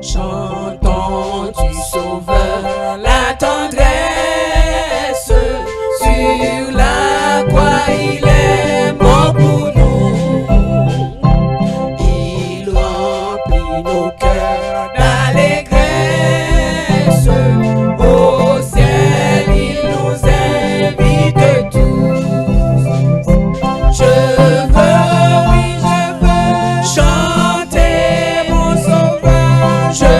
Chantons du Sauveur la tendresse, sur la croix il est mort pour nous. Il remplit nos cœurs d'allégresse, au ciel il nous invite tous. Je veux chanter mon Sauveur, je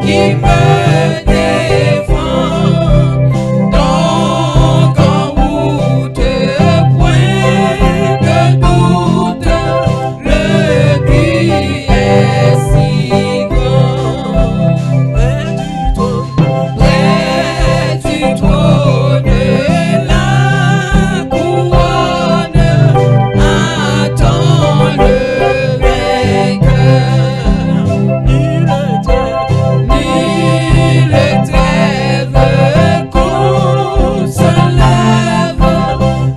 qui me défend. Donc en route, point de doute, le but est si grand. Près du trône, la couronne attend le vainqueur. Nulle trêve qu'on se lève,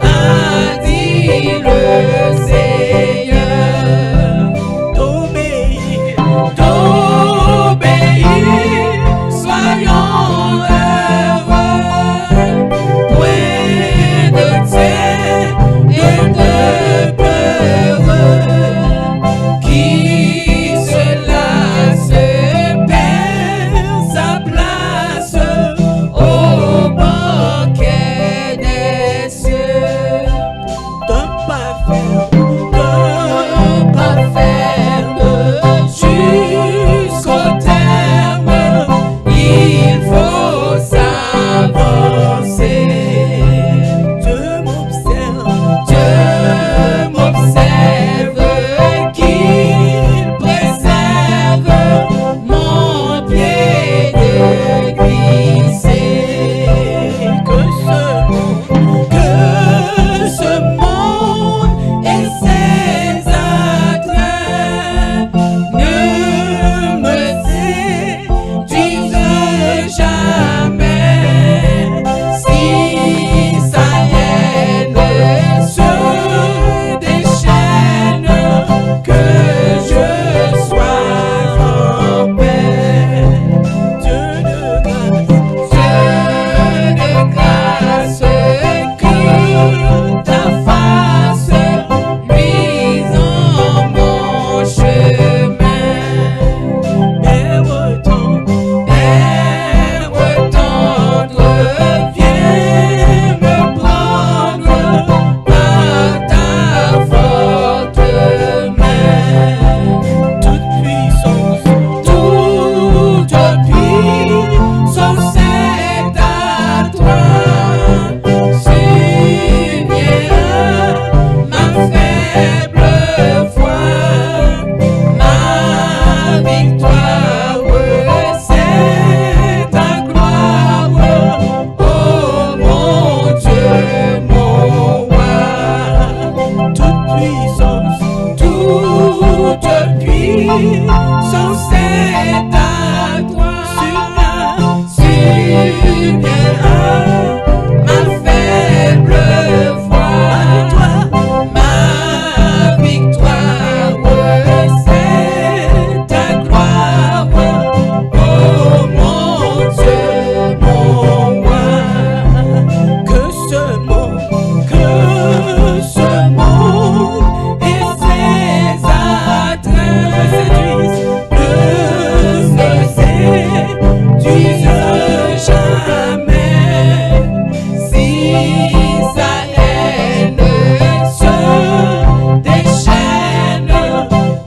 a dit le Seigneur. D'obéir, soyons heureux. Point de terre et de peureux, qui se lasse perd sa place au banquet des cieux. D'un pas ferme jusqu'au terme, il faut s'avancer. Dieu m'observe, qu'il préserve mon pied de glisser. Que ce monde et ses attraits ne me séduisent jamais. Si sa haine se déchaîne, que je sois en paix. Dieu de grâce, que ta face luise en mon chemin. Père tendre, viens me prendre par ta forte main. Toute puissance est à toi. Subviens ma faible foi, ma victoire, c'est ta gloire. Oh mon Dieu, mon roi. Toute puissance est à toi. Subviens ma faible foi, ma victoire, c'est ta gloire. Oh mon Dieu, mon roi. Que ce monde et ses attraits ne me séduisent jamais. Si sa haine se déchaîne,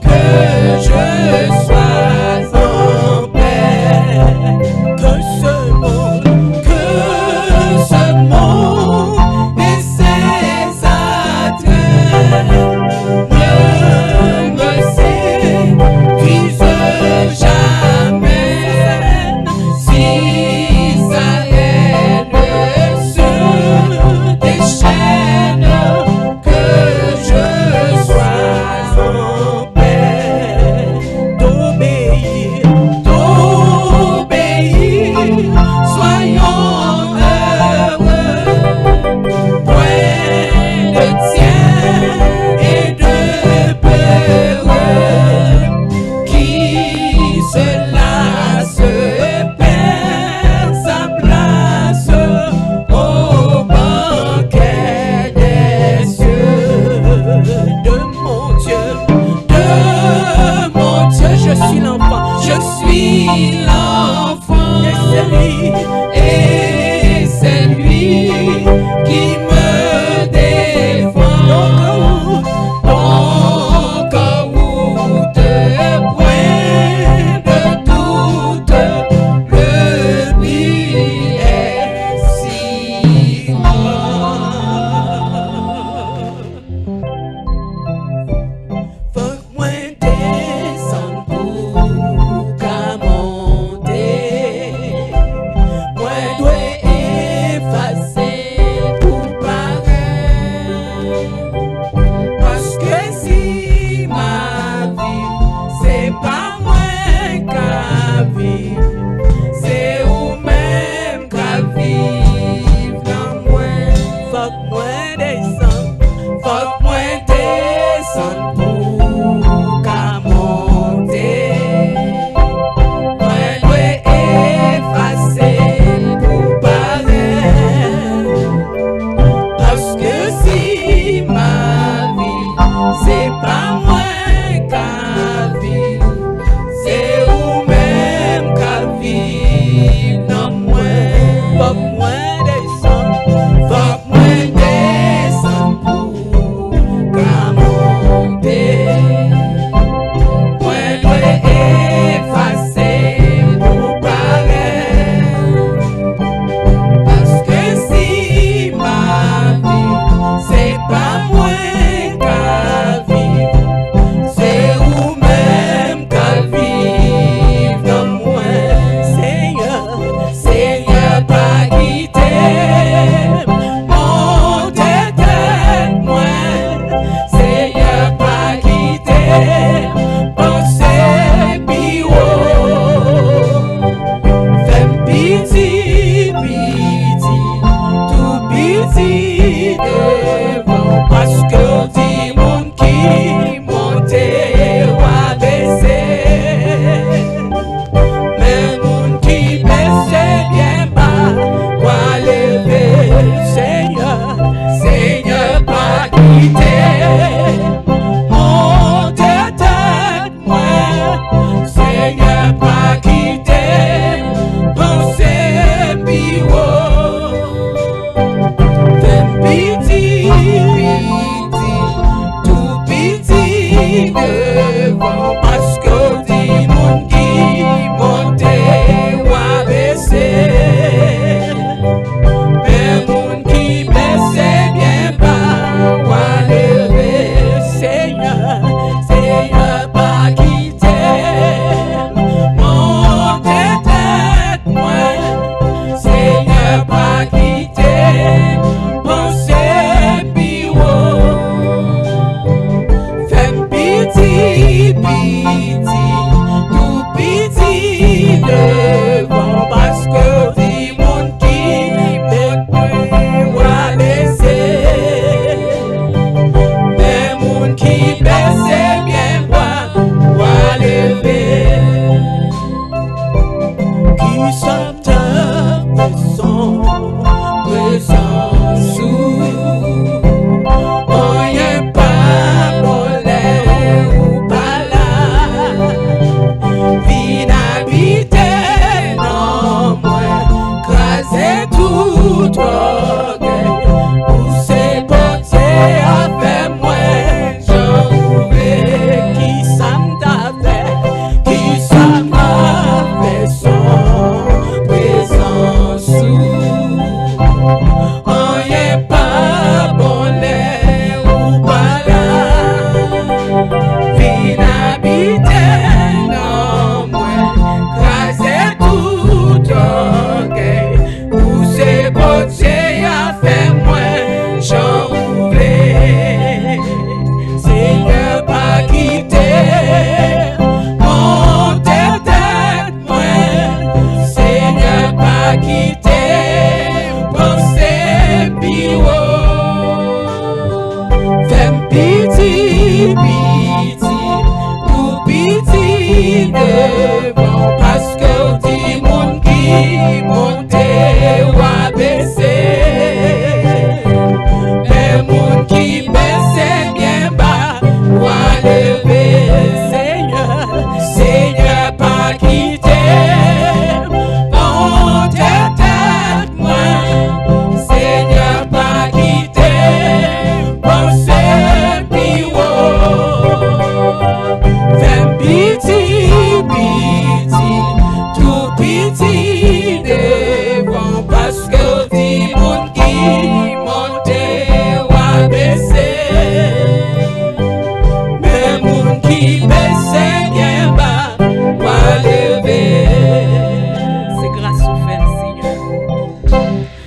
que je sois en paix. Que ce monde et ses attraits ne me séduisent jamais. Si sa haine se déchaîne, que je sois en paix. D'obéir, soyons heureux. Point de tien et de peureux, qui se lasse perd sa place au banquet des cieux. De mon Dieu, je suis l'enfant, et c'est lui qui me défend. Donc en route, point de doute, monte ou abaisser, les mondes qui baissent bien bas ou à lever, Seigneur, Seigneur, pas quitter, on t'aide moi, Seigneur, pas quitter, on se piwo, fais pitié, pitié, tout pitié devant, parce que des mondes qui montent ou abaisser, mais monde qui baisse bien bas ou à lever. C'est grâce au fait, Seigneur.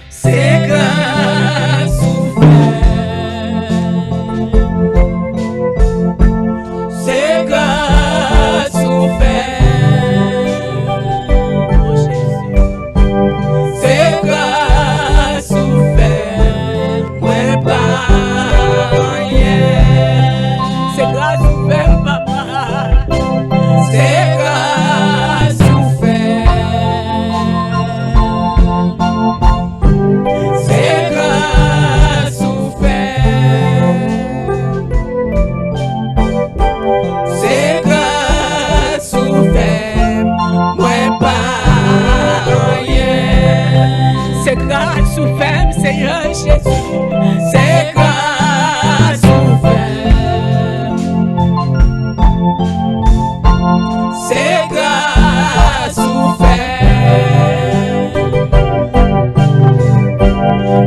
C'est grâce au fait. C'est grâce au fait. Oh Jésus. C'est grâce au fait. Moi pas rien. C'est grâce au fait, papa. C'est grâce au fait. C'est grâce au fait. C'est grâce au fait. Moi pas rien. C'est grâce au fait, Seigneur Jésus. C'est grâce au fait. C'est grâce au fait.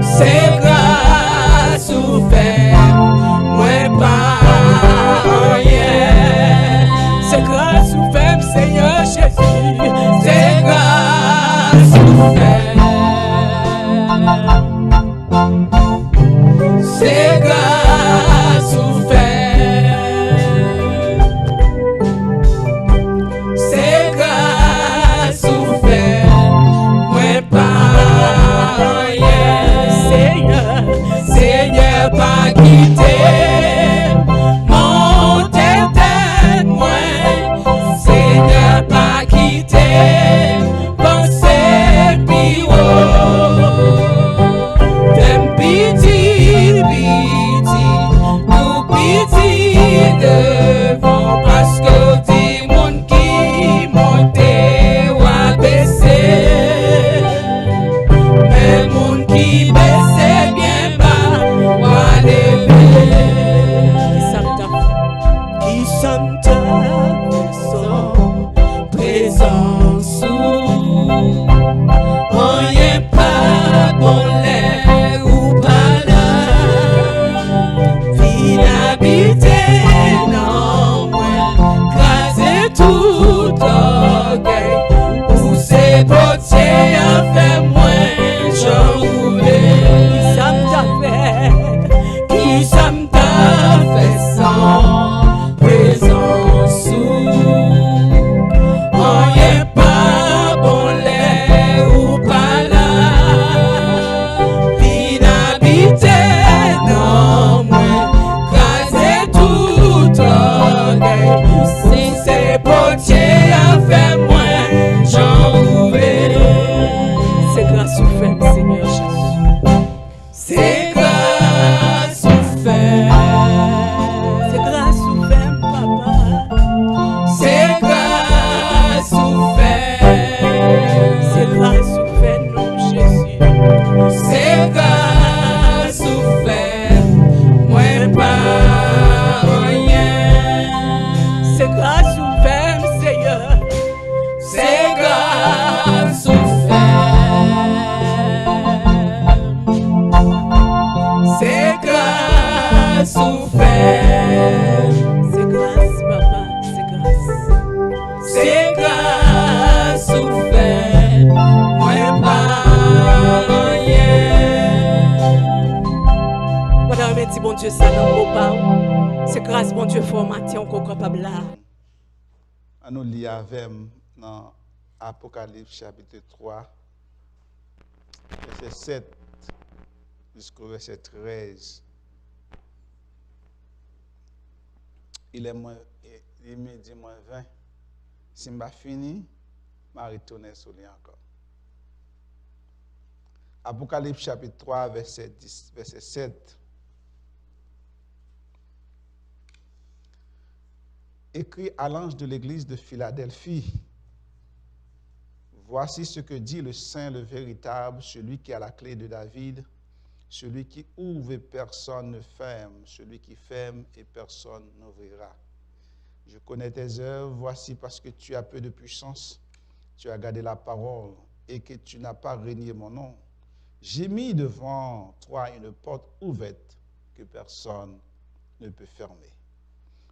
C'est grâce au fait. Moi pas rien. C'est grâce au fait, Seigneur Jésus. C'est grâce au fait. C'est grâce au fait. C'est grâce au fait. Moi pas rien. Seigneur, Seigneur, pas quitter mon tête, moi. Seigneur, pas quitter pensée puis t'aimes pitié, pitié, nous pitié devant, parce que des mondes qui montent ou abaisser, mais monde qui baisse bien bas ou à lever. Qui sommes sans présence ou rien pas bon l'air ou pas là, ville habitée non moins, craser tout orgueil, pousser potier à faire moins, j'en voulais. Qui sommes ta fait, qui sommes ta fait sans présence ou rien pas bon l'air ou pas là, ville habitée non moins, craser tout orgueil, pousser potier à faire moins, j'en voulais. C'est grâce au fait, Seigneur Jésus. C'est grâce au fait. C'est grâce au fait, papa. C'est grâce au fait. C'est grâce au fait, non Jésus. C'est grâce au fait. Moi pas rien. C'est grâce au fait, Seigneur. C'est grâce au fait. C'est grâce au fait. C'est grâce, papa, c'est grâce. C'est grâce au fait. Moi pas rien. Voilà, merci bon Dieu, ça dans vos pas. C'est grâce bon Dieu formaté qu'on est capable là. Nous lisons avec dans Apocalypse chapitre 3, verset 7 jusqu'au verset 13. Il est midi moins 20. Si je fini, je vais retourner sur lui encore. Apocalypse chapitre 3, verset 7. Écrit à l'ange de l'église de Philadelphie. Voici ce que dit le Saint, le véritable, celui qui a la clé de David, celui qui ouvre et personne ne ferme, celui qui ferme et personne n'ouvrira. Je connais tes œuvres, voici parce que tu as peu de puissance, tu as gardé la parole et que tu n'as pas renié mon nom. J'ai mis devant toi une porte ouverte que personne ne peut fermer.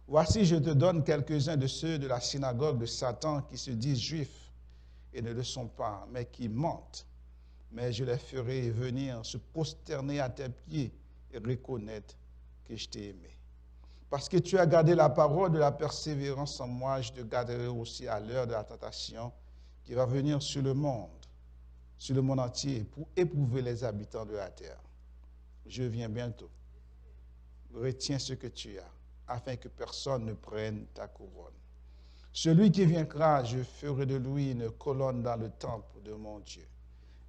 Voici, je te donne quelques-uns de ceux de la synagogue de Satan qui se disent juifs et ne le sont pas, mais qui mentent. Mais je les ferai venir se prosterner à tes pieds et reconnaître que je t'ai aimé. Parce que tu as gardé la parole de la persévérance en moi, je te garderai aussi à l'heure de la tentation qui va venir sur le monde entier, pour éprouver les habitants de la terre. Je viens bientôt. Retiens ce que tu as, afin que personne ne prenne ta couronne. Celui qui vaincra, je ferai de lui une colonne dans le temple de mon Dieu.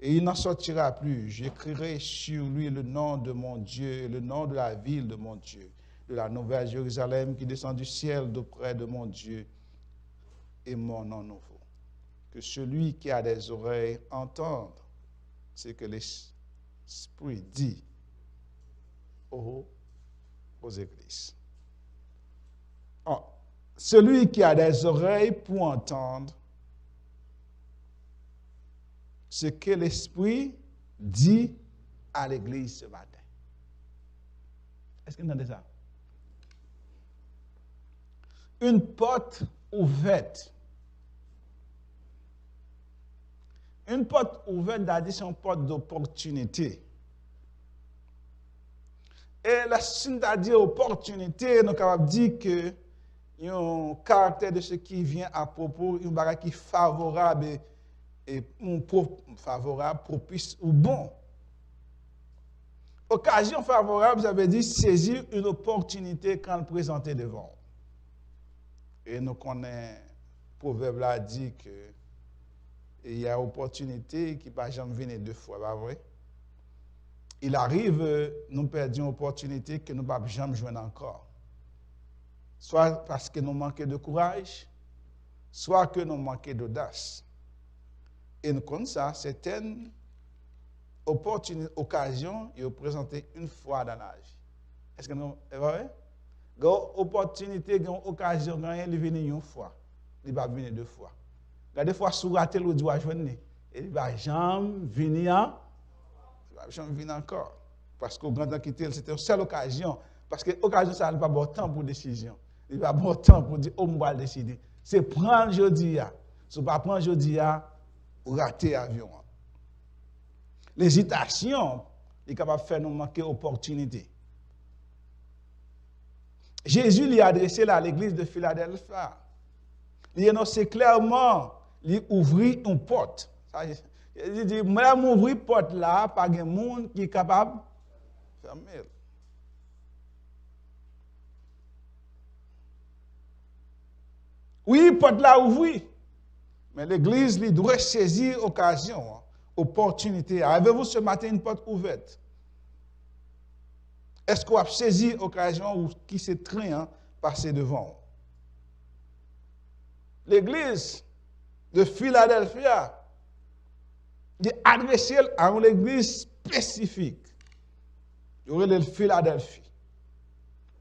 Et il n'en sortira plus. J'écrirai sur lui le nom de mon Dieu et le nom de la ville de mon Dieu, de la nouvelle Jérusalem qui descend du ciel d'auprès de mon Dieu et mon nom nouveau. Que celui qui a des oreilles entende ce que l'Esprit dit aux églises. Celui qui a des oreilles pour entendre ce que l'Esprit dit à l'Église ce matin. Est-ce que vous entendez ça? Une porte ouverte. Une porte ouverte, c'est une porte d'opportunité. Et la c'est-à-dire opportunité, nous sommes capables de dire que il y a un caractère de ce qui vient à propos, un bagage qui est favorable et favorable, propice ou bon. Occasion favorable, ça veut dire saisir une opportunité quand elle présente devant. Et nous connaissons, le proverbe là dit que il y a une opportunité qui ne va jamais venir deux fois, pas vrai? Il arrive, nous perdons une opportunité que nous ne pouvons jamais jouer encore. Soit parce que nous manquons de courage, soit que nous manquons d'audace. Et nous connaissons ça, certaines occasions, ils sont présentées une fois dans la vie. Est-ce que nous, c'est vrai? Une opportunité, une occasion, il vient une fois, il va venir deux fois. Des fois, si vous ratez le doigt, il va jamais venir. Il va jamais venir encore. Parce qu'au grand quitté, c'était une seule occasion. Parce que l'occasion, ça n'a pas bon temps pour décision. Il va bon temps pour dire, on va décider. C'est prendre jeudi. Si vous ne prenez pas jeudi, vous ratez l'avion. L'hésitation est capable de faire nous manquer d'opportunité. Jésus lui a adressé à l'église de Philadelphie. Il a annoncé clairement, il ouvrit une porte. Il dit, moi, m'ouvrir une porte là, pas de monde qui est capable de fermer. Oui, porte là ouvrir. Mais l'église lui doit saisir l'occasion, opportunité. Avez-vous ce matin une porte ouverte? Est-ce qu'on a saisi l'occasion ou qui s'est train passer devant? L'église de Philadelphie est adressée à une église spécifique. Il y aurait le Philadelphie.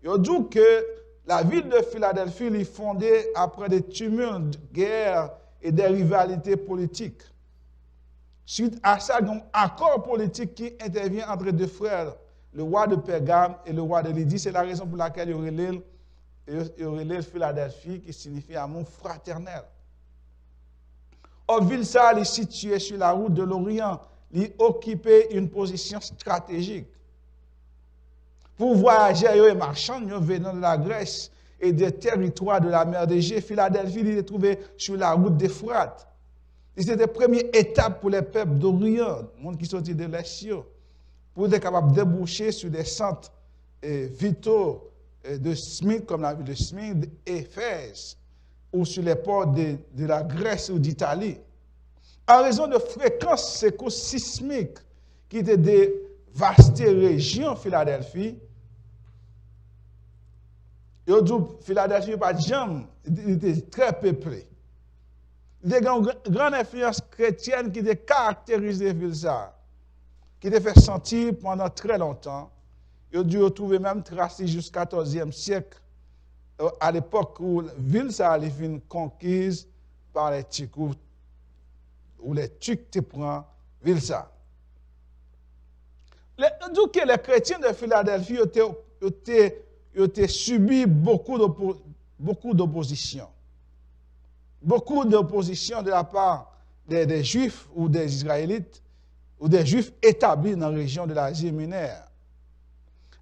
Il dit que la ville de Philadelphie est fondée après des tumultes, guerres et des rivalités politiques. Suite à ça, il y a un accord politique qui intervient entre deux frères, le roi de Pergame et le roi de Lydie. C'est la raison pour laquelle il y aurait le Philadelphie qui signifie amour fraternel. Ville ça est située sur la route de l'Orient, il occupait une position stratégique. Pour voyageurs et marchands venant de la Grèce et des territoires de la mer d'Égée, Philadelphie est trouvée sur la route d'Euphrate. C'était la première étape pour les peuples d'Orient, les gens qui sortaient de l'Est, pour être capables de déboucher sur des centres vitaux de Smyrne, comme la ville de Smyrne, d'Éphèse, ou sur les ports de la Grèce ou d'Italie. En raison de fréquentes secousses sismiques qui était des vastes régions Philadelphie. Et dit Philadelphie pas de jambe, il était très peuplé. Il y a une grande influence chrétienne qui a caractérisé la ville ça, qui a fait sentir pendant très longtemps. Il a dû retrouver même tracé jusqu'au XIVe siècle, à l'époque où la ville ça a été conquise par les Turcs, où les Turcs te prennent ville ça. Donc les chrétiens de Philadelphie ont subi beaucoup d'opposition. Beaucoup d'opposition de la part des Juifs ou des Israélites ou des Juifs établis dans la région de l'Asie mineure.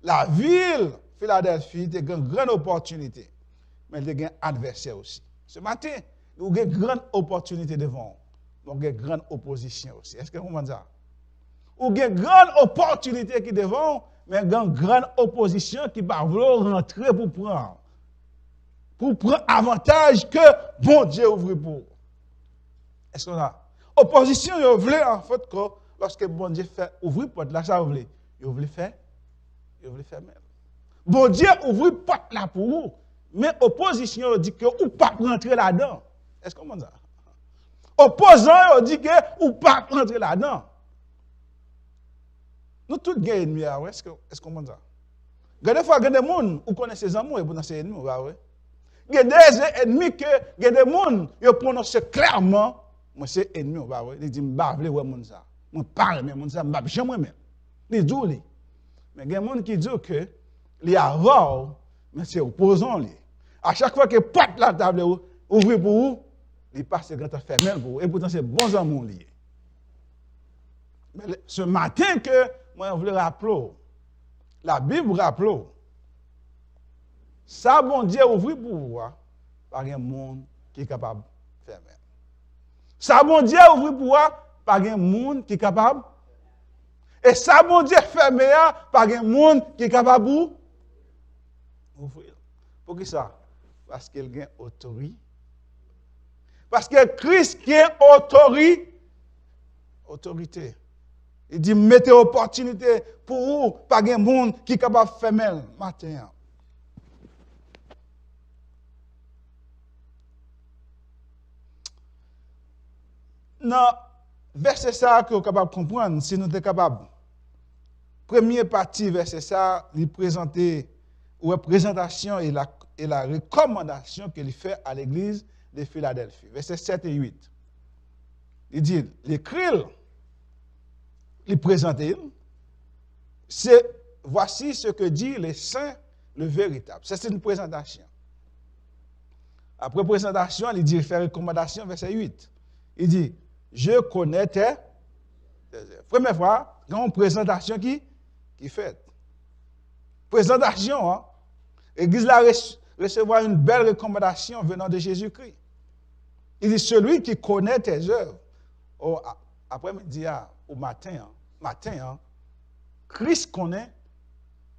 La ville Philadelphie a une grande opportunité, mais elle a un adversaire aussi. Ce matin, nous avons une grande opportunité devant nous, nous avons une grande opposition aussi. Est-ce que vous comprenez ça? Nous avons une grande opportunité qui devant, mais nous avons une grande opposition qui va vouloir rentrer pour prendre avantage que bon Dieu ouvre pour vous. Est-ce qu'on a? Opposition, il voulait en fait que lorsque bon Dieu fait ouvrir porte là, ça voulait. Il voulait faire même. Bon Dieu ouvre porte là pour vous, mais opposition dit que ou pas rentrer là-dedans. Est-ce qu'on dit ça? Opposant dit que ou pas rentrer là-dedans. Nous tous gagnons ennemis, est-ce qu'on dit ça? Des fois, il y a des gens qui connaissent ses amours et pour ses ennemis, il y a des ennemis que il y a des gens qui prononcent clairement moi c'est ennemi ils disent m'ba vle ouais moun ça moi parle mais moun ça m'ba jamais même les dit mais il y a des gens qui disent que les avant mais c'est opposant li à chaque fois que porte la table ouvre pour vous il passe grand fermé pour vous et pourtant c'est bons amours liés. Mais ce matin que moi je voulais rappeler la Bible rappelle ça, bon Dieu ouvre pour vous, par un monde qui est capable de faire même. Ça, bon Dieu ouvre pour vous, par un monde qui est capable. Et ça, bon Dieu ferme par un monde qui est capable d'ouvrir. Pour qui ça? Parce qu'il a autorité. Parce que Christ qui a autorité. Il dit, mettez opportunité pour vous, par un monde qui est capable de faire même matin. Non, verset ça que vous êtes capable de comprendre, si nous sommes capables. Première partie, verset ça, il présente la présentation et la recommandation qu'il fait à l'église de Philadelphie. Versets 7 et 8. Il dit, l'écrit, il présente, voici ce que dit les saints, le véritable. C'est une présentation. Après présentation, il dit, il fait recommandation, verset 8. Il dit, je connais tes œuvres. Première fois, il y a une présentation qui fait. Présentation, hein? L'église va recevoir une belle recommandation venant de Jésus-Christ. Il dit, celui qui connaît tes œuvres. Oh, après-midi, au matin, Christ connaît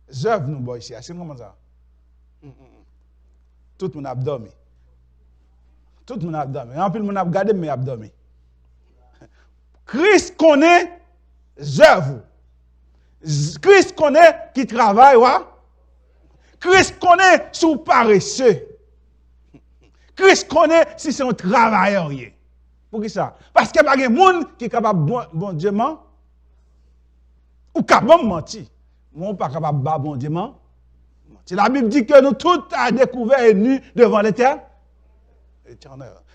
les œuvres nous ici. C'est comment ça? Tout le monde a dormi. Tout le monde a dormi. En plus, le monde a regardé mes abdomen. Christ connaît les œuvres. Christ connaît qui travaille. Christ connaît sous paresseux. Christ connaît si c'est un travailleur. Pour qui ça? Parce qu'il y a des gens qui sont capables de bon Dieu ou capable de mentir. Moi, pas capable de bon Dieu mentir. La Bible dit que nous tous avons découvert et nus devant l'Éternel.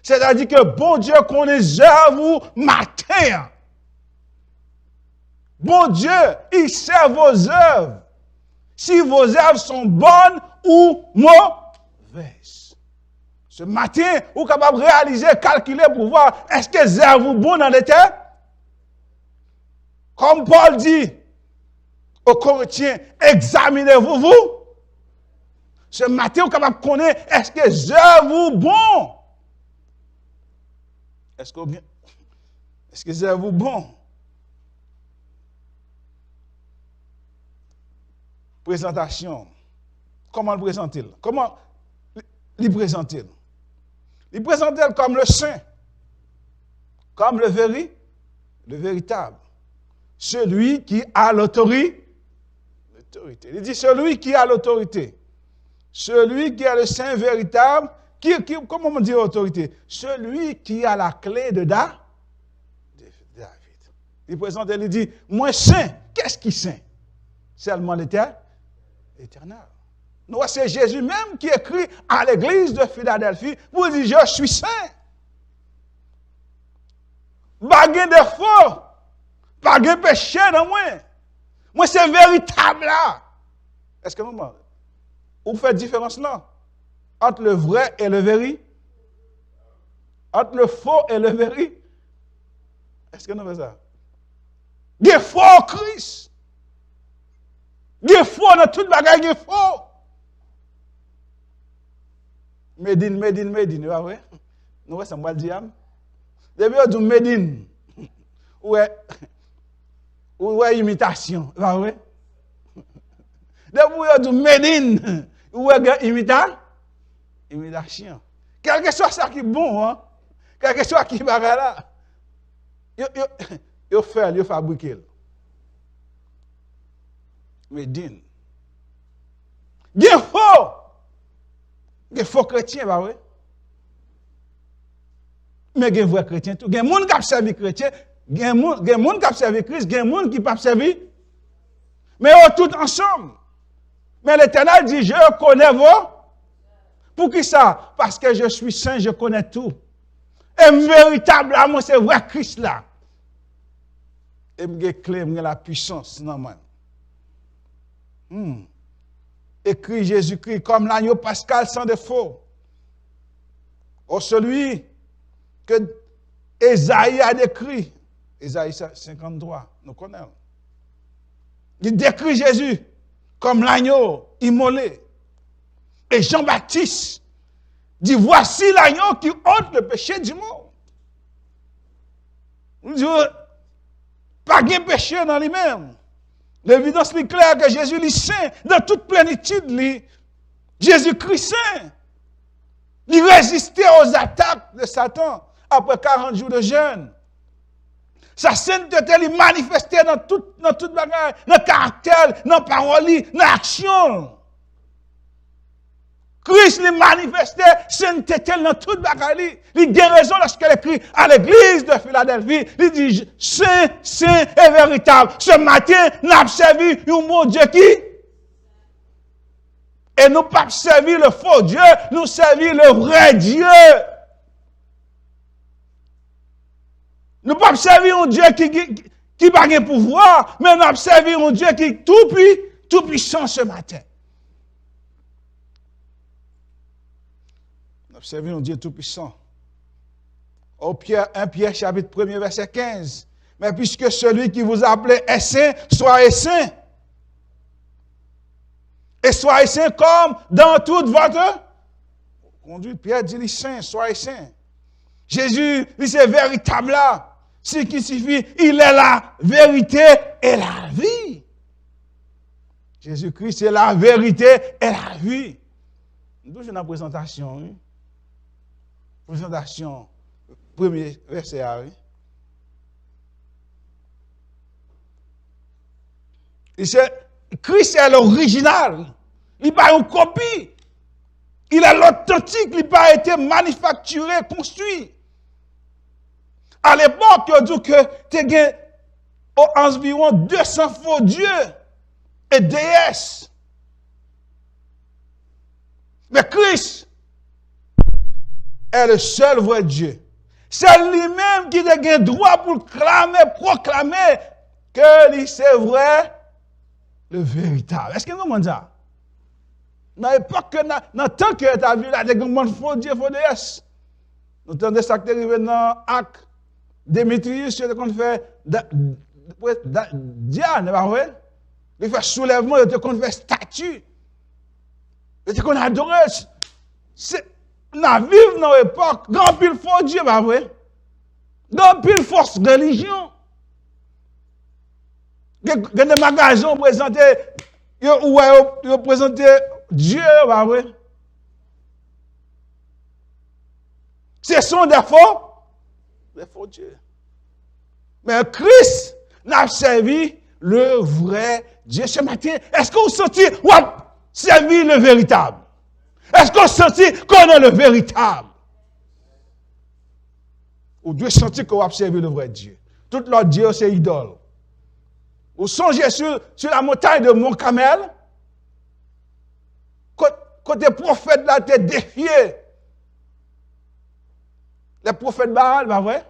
C'est-à-dire que bon Dieu connaît les œuvres matin. Bon Dieu, il sait vos œuvres. Si vos œuvres sont bonnes ou mauvaises. Ce matin, vous êtes capable de réaliser, calculer pour voir est-ce que les œuvres sont bonnes dans l'Éternel? Comme Paul dit aux Corinthiens, examinez-vous vous. Ce matin, vous êtes capable de connaître est-ce que les œuvres sont bonnes? Est-ce que les œuvres sont bonnes? Présentation. Comment le présente-t-il? Comment le présente-t-il? Il présente-t-il comme le saint, comme le véritable, celui qui a l'autorité. Il dit celui qui a l'autorité. Celui qui a le Saint véritable. Comment on dit autorité? Celui qui a la clé de David. Il présente, il dit, moi saint. Qu'est-ce qui est saint? Seulement l'éternel. Nous, c'est Jésus même qui écrit à l'église de Philadelphie pour dire, je suis saint. Pas de défaut. Pas de péché dans moi. Moi, c'est véritable là. Est-ce que vous faites différence là? Entre le vrai et le véri? Entre le faux et le véri? Est-ce que nous faisons ça? Des faux Christ. Des faux dans toute bagaille, des faux. Médine, vous voyez? Nous, ça me dire. Depuis on dit Médine. Ouais, imitation. Vous voyez? Depuis on dit Médine. Ouais, imitation. Quel que soit ça qui est bon, hein? Quel que soit qui est là. Yo fait, yo fabriquer. Médine. Bien faux. Des faux chrétiens, bah oui. Mais des vrais chrétiens tout. Des gens qui ont servi chrétien, des gens qui ont servi Christ, des gens qui n'ont servi. Mais tout ensemble. Mais l'Éternel dit, je connais vos. Pour qui ça? Parce que je suis saint, je connais tout. Et véritablement, c'est vrai Christ là. Et je clé, la puissance dans moi. Écrit Jésus-Christ comme l'agneau pascal sans défaut. Oh, celui que Ésaïe a décrit. Ésaïe 53, nous connaissons. Il décrit Jésus comme l'agneau immolé. Et Jean-Baptiste dit, voici l'agneau qui ôte le péché du monde. Il dit, pas de péché dans lui-même. L'évidence est claire que Jésus est saint dans toute plénitude. Jésus-Christ saint. Il résistait aux attaques de Satan après 40 jours de jeûne. Sa sainteté il manifestait dans toute bagarre, dans le caractère, dans la parole, dans l'action. Christ lui manifestait sainteté dans toute bagarre. Il a raison lorsqu'il écrit à l'église de Philadelphie. Il dit, saint, saint et véritable. Ce matin, nous avons servi un bon Dieu qui? Et nous pas servi le faux Dieu, nous servi le vrai Dieu. Nous pas servi un Dieu qui n'a pas de pouvoir, mais nous avons servi un Dieu qui est tout puissant ce matin. Nous avons servi un Dieu tout puissant. Au 1 Pierre chapitre 1 verset 15. Mais puisque celui qui vous a appelé est saint, soyez saint. Et soyez saint comme dans toute votre conduite. Pierre dit, les saints, soyez saints. Jésus, il c'est véritable là. Ce qui signifie, il est la vérité et la vie. Jésus-Christ, c'est la vérité et la vie. Nous avons une présentation. Oui? Présentation, premier verset. Oui? Christ est l'original. Il n'est pas une copie. Il est l'authentique. Il n'a pas été manufacturé, construit. À l'époque, il dit que tu as environ 200 faux dieux et déesses. Mais Christ est le seul vrai Dieu. C'est lui-même qui a le droit pour proclamer que c'est vrai, le véritable. Est-ce que nous demandons ça? Dans l'époque, dans le temps que tu as vu là, des faux dieux, faux déesses. Nous entendons ça qui est arrivé dans Acte. Démétrius, c'est qu'on fait Diane, pas vrai? Il fait soulèvement, il qu'on fait statue. Il qu'on adore. Nous vivons dans l'époque, grand pile faux Dieu, pas vrai? Grand pile force religion. Il y a des magasins présentés, ils présentent Dieu, pas vrai? Ce sont des faux dieux. Mais Christ, n'a servi le vrai Dieu ce matin. Est-ce que vous sentez ou servi le véritable? Est-ce que vous sentez qu'on est le véritable? Vous devez sentir qu'on a servi le vrai Dieu. Tout l'autre Dieu, c'est idole. Vous songez sur la montagne de Mont Carmel, côté prophète là, t'es défié. Les prophètes Baal, pas vrai?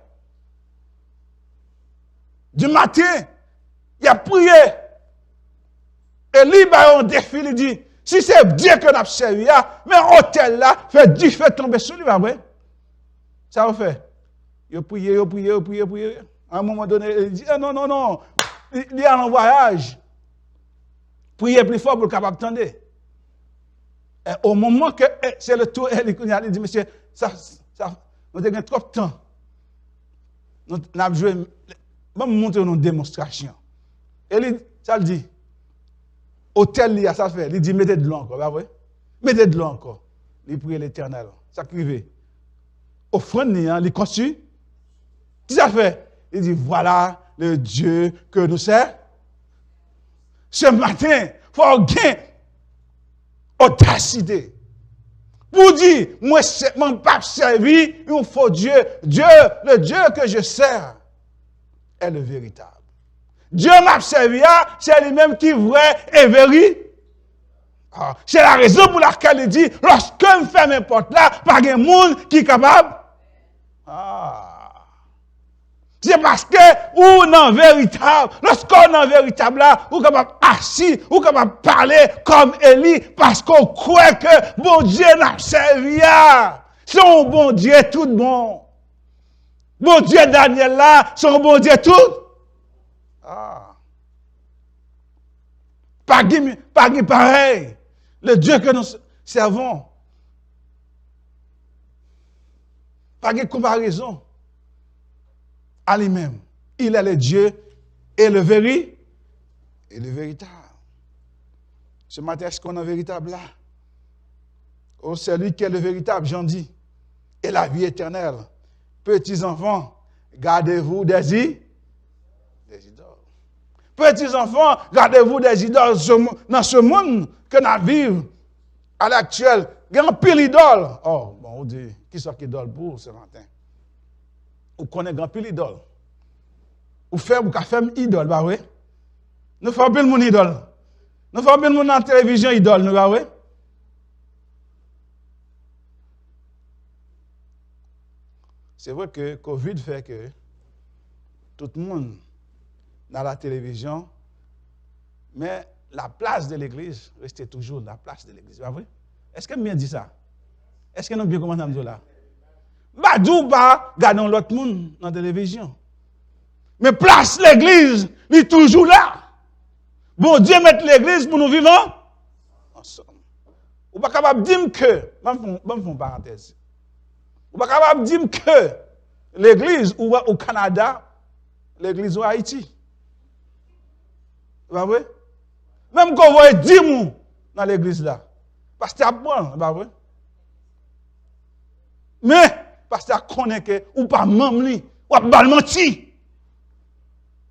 Du matin, il a prié. Et lui, il a un défi, il dit, si c'est Dieu que nous avons servi, mais l'hôtel là, fait du feu tomber sur lui, pas vrai? Ça va faire. Il a prié. À un moment donné, il dit, non, il est en voyage. Priez plus fort pour le capable d'entendre. Et au moment que c'est le tour, il dit, monsieur, ça, nous avons trop de temps. Nous avons joué, même montrer une démonstration. Et ça le dit, hôtel, ça fait, il dit, mettez de l'eau encore, pas vrai? Mettez de l'eau encore. Il prie l'Éternel, ça crive. Offrande, il construit. Qu'est-ce que ça fait? Il dit, voilà le Dieu que nous servons. Ce matin, il faut gagner audacité. Pour dire, moi, mon pape servi, il faut Dieu. Le Dieu que je sers est le véritable. Dieu m'a servi, c'est lui-même qui est vrai et véritable. C'est la raison pour laquelle il dit, lorsque je fais mes portes là, pas de monde qui est capable. C'est parce que, ou non véritable, lorsqu'on est véritable là, ou capable assis, ou capable parler comme Élie, parce qu'on croit que bon Dieu n'a servi. C'est un bon Dieu tout bon. Bon Dieu Daniel là, c'est un bon Dieu tout. Pas pareil. Le Dieu que nous servons. Pas de comparaison à lui-même. Il est le Dieu et le véritable. Ce matin, est-ce qu'on est véritable là? Oh, c'est lui qui est le véritable, j'en dis. Et la vie éternelle. Petits enfants, gardez-vous des idoles. Petits enfants, gardez-vous des idoles dans ce monde que nous vivons à l'actuel. Il y a un pile idole. Oh, bon, on dit, qui sont idole pour ce matin? Ou connaît grand pile idole. Ou faire idole, bah oui. Nous faisons pile mon idole. Nous faisons pile mon dans la télévision idole, nous, bah oui. C'est vrai que Covid fait que tout le monde dans la télévision, mais la place de l'église restait toujours la place de l'église, pas vrai? Est-ce que bien dit ça? Est-ce que nous bien comment ça me dit là? Badou ba gardons l'autre monde dans la télévision. Mais place l'église, il est toujours là. Bon Dieu met l'église pour nous vivre ensemble. Ou pas capable de dire que, même une parenthèse. Ou pas capable de dire que l'église ou au Canada, l'église ou Haïti. Pas vrai? Même quand vous voyez 10 personnes dans l'église là, pasteur bon, pas vrai? Mais pasteur connaît que ou pas même lui, ou pas menti.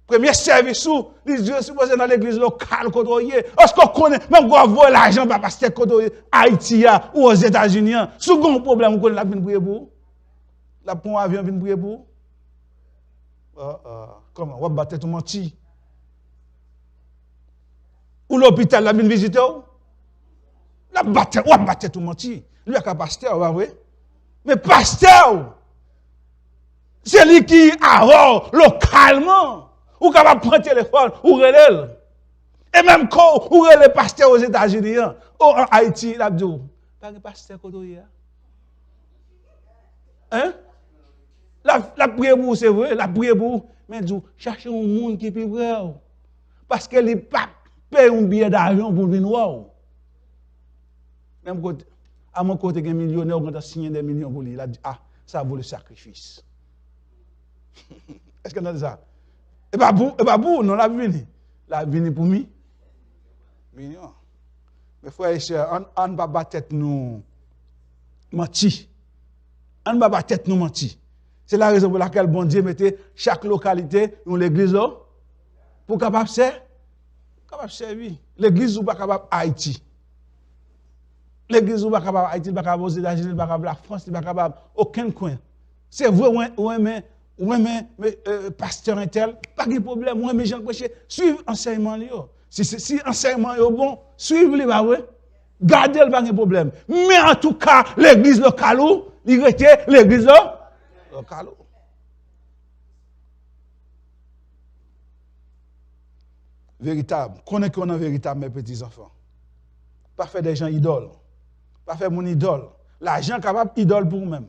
Premier service où les Dieu supposé dans l'église locale côtoyer. Est-ce qu'on connaît même quand voit l'argent pas pasteur côtoyer Haïti ou aux États-Unis, second problème on connaît la vinn prier pour. La pont avion vinn prier pour. Comment on va battre tout menti. Ou l'hôpital la vinn visiter ou? La battre ou battre tout menti. Lui a pasteur, pas vrai? Mais pasteur c'est lui qui a localement ou capable prendre téléphone ou relève. Et même quand ou relève pasteur aux États-Unis ou en Haïti, il a dit pas de pasteur côté hein? La prière pour c'est vrai, la prière pour mais dit chercher un monde qui est vrai parce que les pas paye un billet d'avion pour venir voir. Même côté à mon côté un millionnaire on a signé des millions pour lui, il a dit ça vaut le sacrifice. Est-ce que vous avez ça? Et pas pour, non, la vie. La vie pour moi. Million. Mais frères et sœurs, on ne va pas tête nous mentir. On ne va pas tête nous mentir. C'est la raison pour laquelle bon Dieu mettait chaque localité dans l'église pour capable servir. L'église ou pas capable Haïti. L'église ou pas capable Haïti, pas capable aux États-Unis, pas capable la France, pas capable aucun coin. C'est vrai mais pasteur intel, pas de problème, mais Jean prêcher, suivre enseignement yo. Si enseignement est bon, suivez-le, bah ouais. Gardez-le, pas de problème. Mais en tout cas, l'église locale, il était l'église locale. Véritable. Connaissez qu'on est véritable, mes petits enfants. Pas faire des gens idoles. Pas faire mon idole. L'argent capable idole pour vous-même.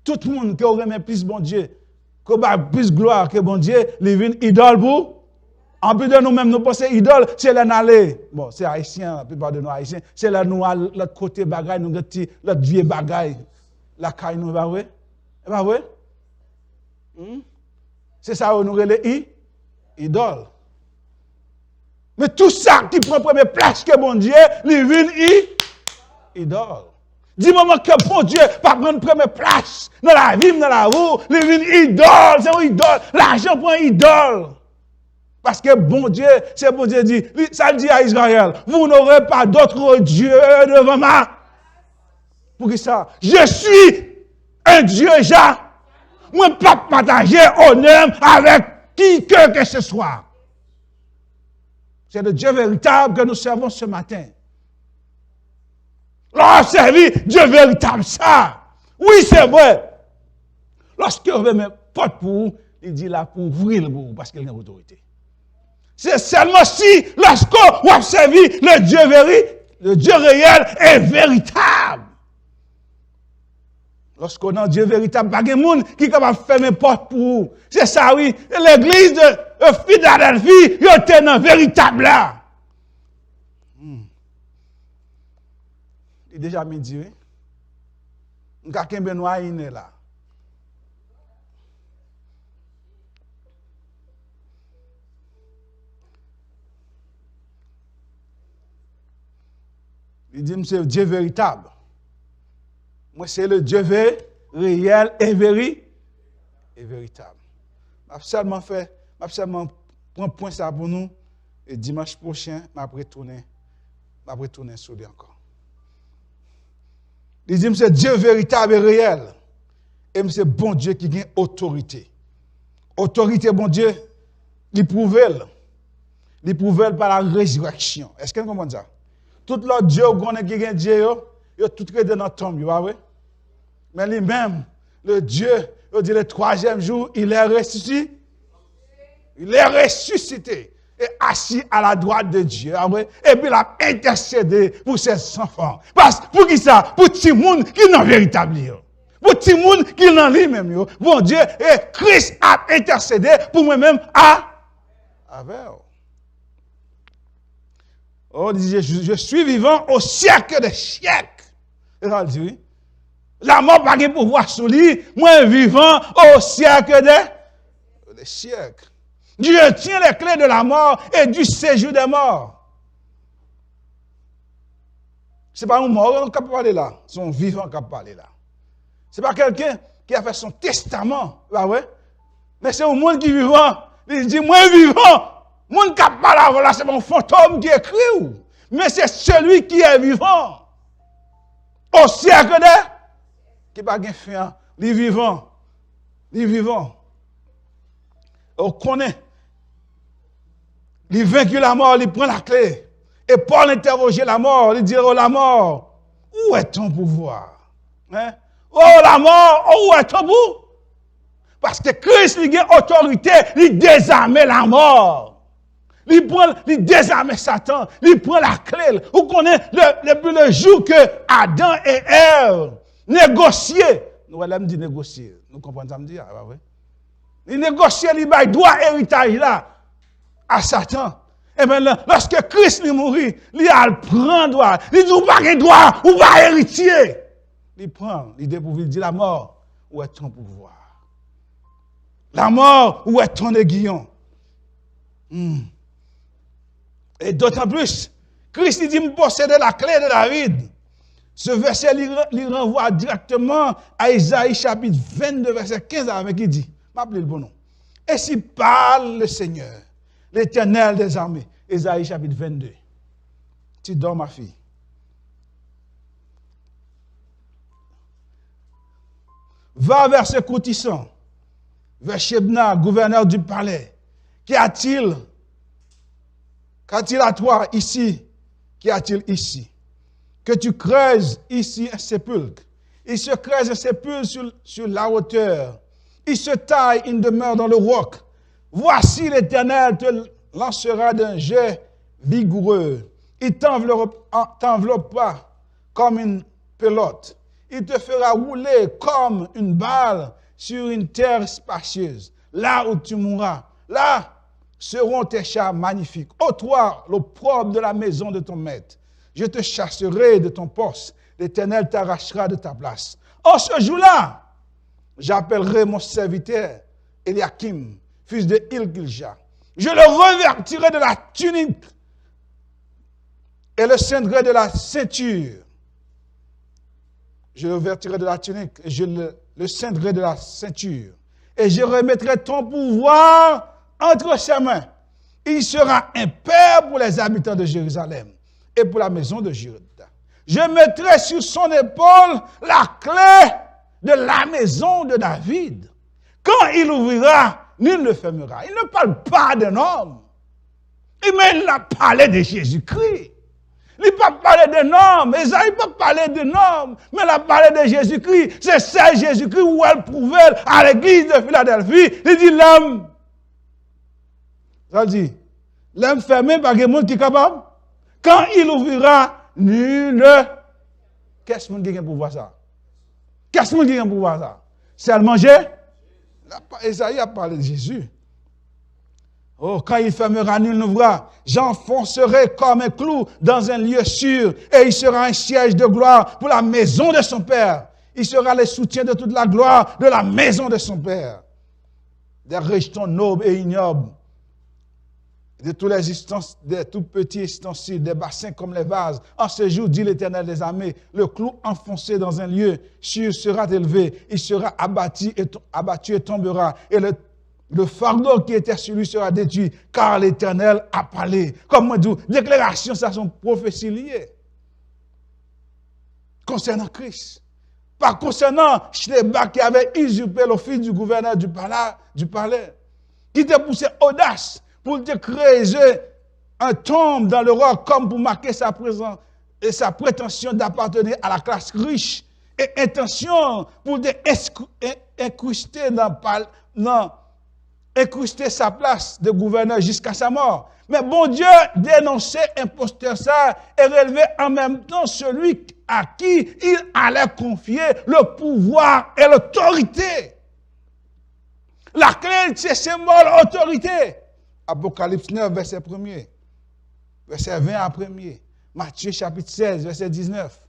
Tout le monde qui aurait plus bon Dieu, qui a plus gloire que bon Dieu, il vient idole pour. En plus de nous-mêmes, nous pensons idole, c'est là n'aller. Bon, c'est haïtien, la plupart de nous haïtiens. C'est là nous à l'autre côté bagaille, nous l'autre vieux bagaille. La caille nous va vrai? Pas vrai? C'est ça où nous relève idole. Mais tout ça qui prend première place que bon Dieu, il vient idole. Dis-moi que bon Dieu pas prendre première place dans la vie, dans la roue, il vient idole, c'est un idole. L'argent prend idole. Parce que bon Dieu, c'est bon Dieu dit, ça dit à Israël, vous n'aurez pas d'autre Dieu devant moi. Pour qui ça? Je suis un Dieu, moi ne peux pas partager honneur avec qui que ce soit. C'est le Dieu véritable que nous servons ce matin. Lorsque servi Dieu véritable, ça. Oui, c'est vrai. Lorsque vous avez porte pour vous, il dit là pour ouvrir le bout parce qu'il a une autorité. C'est seulement si, lorsqu'on a servi le Dieu réel est véritable. Lorsqu'on a un Dieu véritable, il n'y a pas de monde qui est capable de fermer porte pour vous. C'est ça, oui. L'église de Philadelphie, il était un véritable là. Il est déjà midi, oui. Nous avons Benoît là. Il dit, c'est Dieu véritable. Moi, c'est le Dieu réel et véritable. Je seulement prendre point ça pour nous. Et dimanche prochain, je vais retourner sur lui encore. Il dit, c'est Dieu véritable et réel. Et c'est bon Dieu qui a autorité. Autorité, bon Dieu, il prouve par la résurrection. Est-ce que vous comprenez ça? Tout l'autre Dieu qui a Dieu, il a tout créé dans la tombe, mais lui-même, le Dieu, il dit le troisième jour, il est ressuscité. Il est ressuscité et assis à la droite de Dieu. Et puis il a intercédé pour ses enfants. Parce pour qui ça? Pour tout le monde qui est véritable. Pour tout le monde qui est lui-même. Bon Dieu, et Christ a intercédé pour moi-même avec. Oh, je suis vivant au siècle des siècles. Et ça dit, oui. La mort n'a pas de pouvoir sur lui. Moi, vivant au siècle des siècles. Dieu tient les clés de la mort et du séjour des morts. Ce n'est pas un mort qui a parlé là. C'est un vivant qui a parlé là. Ce n'est pas quelqu'un qui a fait son testament. Bah ouais. Mais c'est un monde qui est vivant. Il dit, moi, vivant. Mon qui a parlé là, c'est mon fantôme qui écrit. Mais c'est celui qui est vivant. Au siècle des qui n'a pas de fin. Il est vivant. Il est vivant. On connaît. Il vaincu la mort, il prend la clé. Et Paul interrogeait la mort. Il dit, oh la mort, où est ton pouvoir? Hein? Oh la mort, où est ton pouvoir? Parce que Christ, il a autorité, il désarme la mort. Il désarme Satan, il prend la clé. Vous connaissez depuis le jour que Adam et Ève négociaient. Nous allons dire négocier. Nous comprenons ça me dire, oui. Il négociait, il a droit héritage là à Satan. Et bien lorsque Christ est mort, il a le prend droit. Il dit, vous n'avez pas droit, vous pas héritier. Il prend, il dit la mort, où est ton pouvoir? La mort, où est ton aiguillon? Et d'autant plus, Christ dit, me posséder la clé de David. Ce verset, il renvoie directement à Isaïe chapitre 22, verset 15, avec qui dit, m'appelez le bon nom. Et si parle le Seigneur, l'Éternel des armées. Ésaïe chapitre 22. Tu dors, ma fille. Va vers ce courtisan, vers Shebna, gouverneur du palais. Qu'y a-t-il à toi ici? Qu'y a-t-il ici? Que tu creuses ici un sépulcre. Il se creuse un sépulcre sur la hauteur. Il se taille une demeure dans le roc. Voici l'Éternel te lancera d'un jet vigoureux. Il t'enveloppera comme une pelote. Il te fera rouler comme une balle sur une terre spacieuse. Là où tu mourras, là seront tes chars magnifiques. Ô toi, l'opprobre de la maison de ton maître, je te chasserai de ton poste. L'Éternel t'arrachera de ta place. En ce jour-là, j'appellerai mon serviteur Eliakim, fils de Hilkija. Je le revêtirai de la tunique et le ceindrai de la ceinture. Je le revêtirai de la tunique et je le ceindrai de la ceinture. Et je remettrai ton pouvoir entre ses mains. Il sera un père pour les habitants de Jérusalem et pour la maison de Juda. Je mettrai sur son épaule la clé de la maison de David. Quand il ouvrira, nul ne fermera. Il ne parle pas d'un homme. Mais il a parlé de Jésus-Christ. Il n'a pas parlé d'un homme. Esaïe n'a pas parlé d'un homme. Mais il a parlé de Jésus-Christ. C'est ça Jésus-Christ où elle prouvait à l'église de Philadelphie. Il dit l'homme. Ça dit, l'homme fermé par quelqu'un qui est capable. Quand il ouvrira, nul. Qu'est-ce qui a pour voir ça? Qu'est-ce qui a pour voir ça? C'est à le manger? Esaïe a parlé de Jésus. Oh, quand il fermera, nul n'ouvrira. J'enfoncerai comme un clou dans un lieu sûr, et il sera un siège de gloire pour la maison de son Père. Il sera le soutien de toute la gloire de la maison de son Père. Des rejetons nobles et ignobles, de tous les instances, des tout petits ustensiles, des bassins comme les vases. En ce jour, dit l'Éternel des armées, le clou enfoncé dans un lieu sûr sera élevé, il sera abattu et tombera, et le fardeau qui était sur lui sera détruit, car l'Éternel a parlé. Comme moi, dis, déclaration, ça sont prophéties liées. Concernant Christ. Pas concernant Sheba qui avait usurpé l'office du gouverneur du palais, qui était poussé audace pour te creuser un tombe dans le roc comme pour marquer sa présence et sa prétention d'appartenir à la classe riche et intention pour incruster sa place de gouverneur jusqu'à sa mort. Mais bon Dieu dénonçait imposteur ça et relevait en même temps celui à qui il allait confier le pouvoir et l'autorité. La clé, c'est symbole autorité. Apocalypse 9, verset 1er. Verset 20 à 1er. Matthieu chapitre 16, verset 19.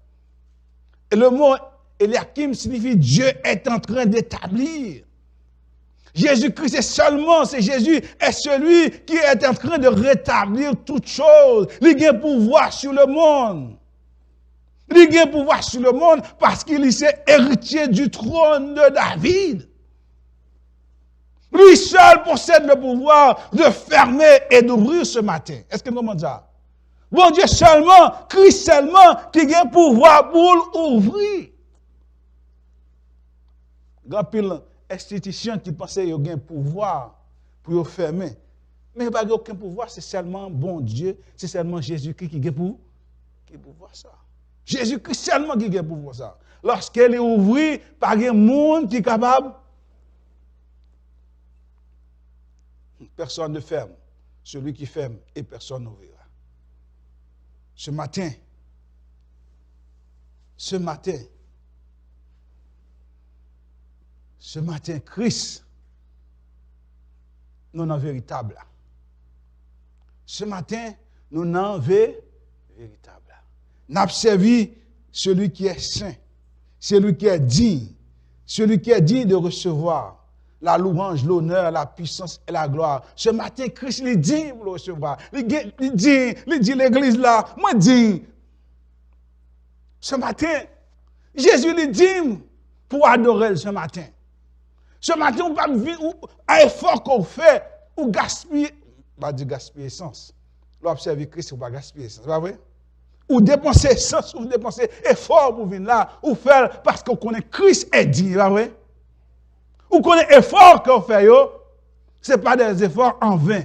Et le mot Eliakim signifie Dieu est en train d'établir. Jésus-Christ c'est Jésus est celui qui est en train de rétablir toutes choses. Il a pouvoir sur le monde. Il a pouvoir sur le monde parce qu'il est héritier du trône de David. Lui seul possède le pouvoir de fermer et d'ouvrir ce matin. Est-ce que nous comprenons ça? Bon Dieu seulement, Christ seulement, qui a le pouvoir pour l'ouvrir. Grand pile institution qui pensait qu'il y a un pouvoir pour le fermer. Mais il n'y a pas aucun pouvoir, c'est seulement bon Dieu, c'est seulement Jésus-Christ qui a pouvoir ça. Jésus-Christ seulement qui a pouvoir ça. Lorsqu'elle est ouverte, par un monde qui est capable, personne ne ferme. Celui qui ferme et personne n'ouvrira. Ce matin, Christ, nous sommes véritables. Ce matin, nous sommes véritables. Nous avons servi celui qui est saint, celui qui est digne de recevoir la louange, l'honneur, la puissance et la gloire. Ce matin, Christ est digne pour le recevoir. Il dit l'église là, moi digne. Ce matin, Jésus est digne pour adorer ce matin. Ce matin, on va vivre un effort qu'on fait, ou gaspiller. pas de gaspiller essence. L'observer Christ, ou pas gaspiller essence. C'est pas vrai? Ou dépenser essence, ou dépenser effort pour venir là, ou faire parce qu'on connaît Christ est dit, c'est pas vrai? Ou connaît effort qu'on fait, ce n'est pas des efforts en vain.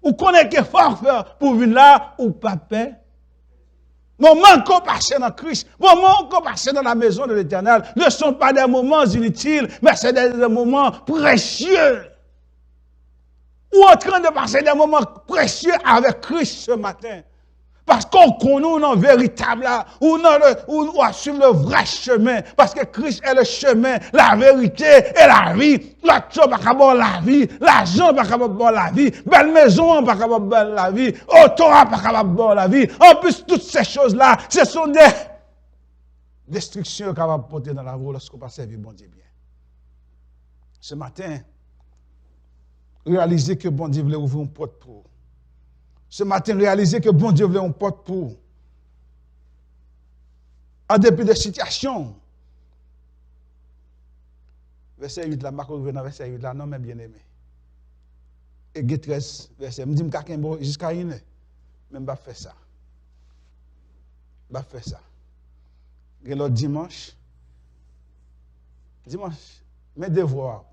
Ou connaît qu'effort faire pour venir là, ou pas paix. Moments qu'on passe dans Christ, moments qu'on passe dans la maison de l'Éternel, ne sont pas des moments inutiles, mais c'est des moments précieux. Ou en train de passer des moments précieux avec Christ ce matin. Parce qu'on connaît non véritable là, ou on suivre le vrai chemin. Parce que Christ est le chemin, la vérité et la vie. L'autre chose pas capable la vie, l'argent pas capable la vie, belle maison pas capable la vie, auto pas capable la vie. En plus, toutes ces choses-là, ce sont des destructions capables de porter dans la vie lorsqu'on passe à vivre bon Dieu bien. Ce matin, réalisez que bon Dieu voulait ouvrir une porte pour vous. Ce matin, réalisez que bon Dieu voulait une porte pour vous. En dépit des situations. Verset 8 là, je vais dans verset 8 là, non, mais bien aimé. Et 13 verset, je me dis, je jusqu'à une, mais je ne vais pas faire ça. Je ne vais pas faire ça. Et l'autre dimanche, mes devoirs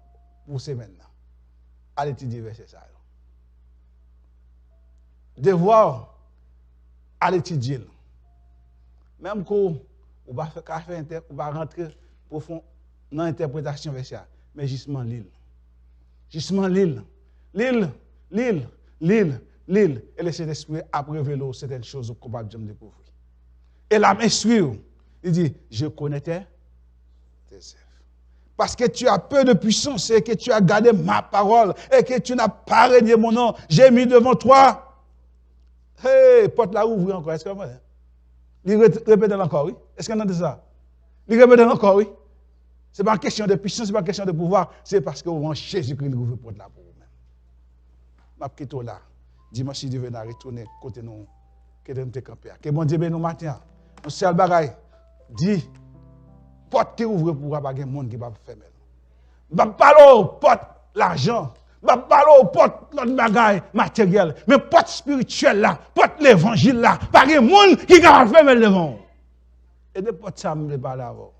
pour ces semaine là. Allez étudier verset ça. Devoir à l'étudier. Même qu'on va faire on va rentrer profond dans l'interprétation verset, mais justement l'île. Justement l'île. L'île. Et le Saint-Esprit a révélé certaines choses capables de découvrir. Et la m'instruire. Il dit, je connais tes œuvres. Parce que tu as peu de puissance et que tu as gardé ma parole et que tu n'as pas renié mon nom. J'ai mis devant toi. Hey, porte la ouvre encore. Est-ce que vous comprenez? Il répète encore, oui. Est-ce qu'on entend ça? Il répète encore, oui. Ce n'est pas une question de puissance, ce n'est pas une question de pouvoir. C'est parce que vous en Jésus-Christ ouvre porte là pour vous-même. Je vais quitter là. Dimanche, Dieu va retourner côté nous. Que nous sommes campés. Que bon Dieu bénisse nous matin. Nous sommes bagaille. Dis, porte qui ouvre pour avoir des gens qui va fermer. Je ne parle pas porte l'argent. Je ne parle pas porte notre bagaille matériel. Mais porte spirituelle là, porte l'évangile là. Pas de gens qui va fermer le devant. Et de porte ça, je ne parle pas avant.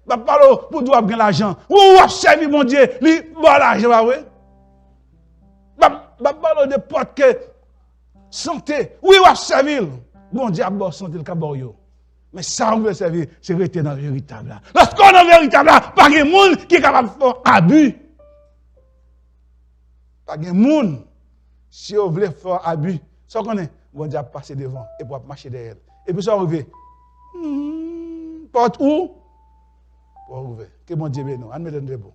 Je ne parle pas pour doit gagner l'argent. Ou observer mon Dieu, lui, bon l'argent, oui. Je ne parle de porte que santé. Oui, observer. Bon Dieu, bon santé le caborio. Mais ça, on veut servir, c'est rester dans le véritable là. Lorsqu'on est dans le véritable là, pas de monde qui est capable de faire abus. Pas de monde, si on veut faire abus, ça qu'on est, bon Dieu passer devant et pour marcher derrière. Et puis ça arrive. Porte où? Pour ouvrir. Que bon Dieu bénisse nous. Admettez-nous de bon.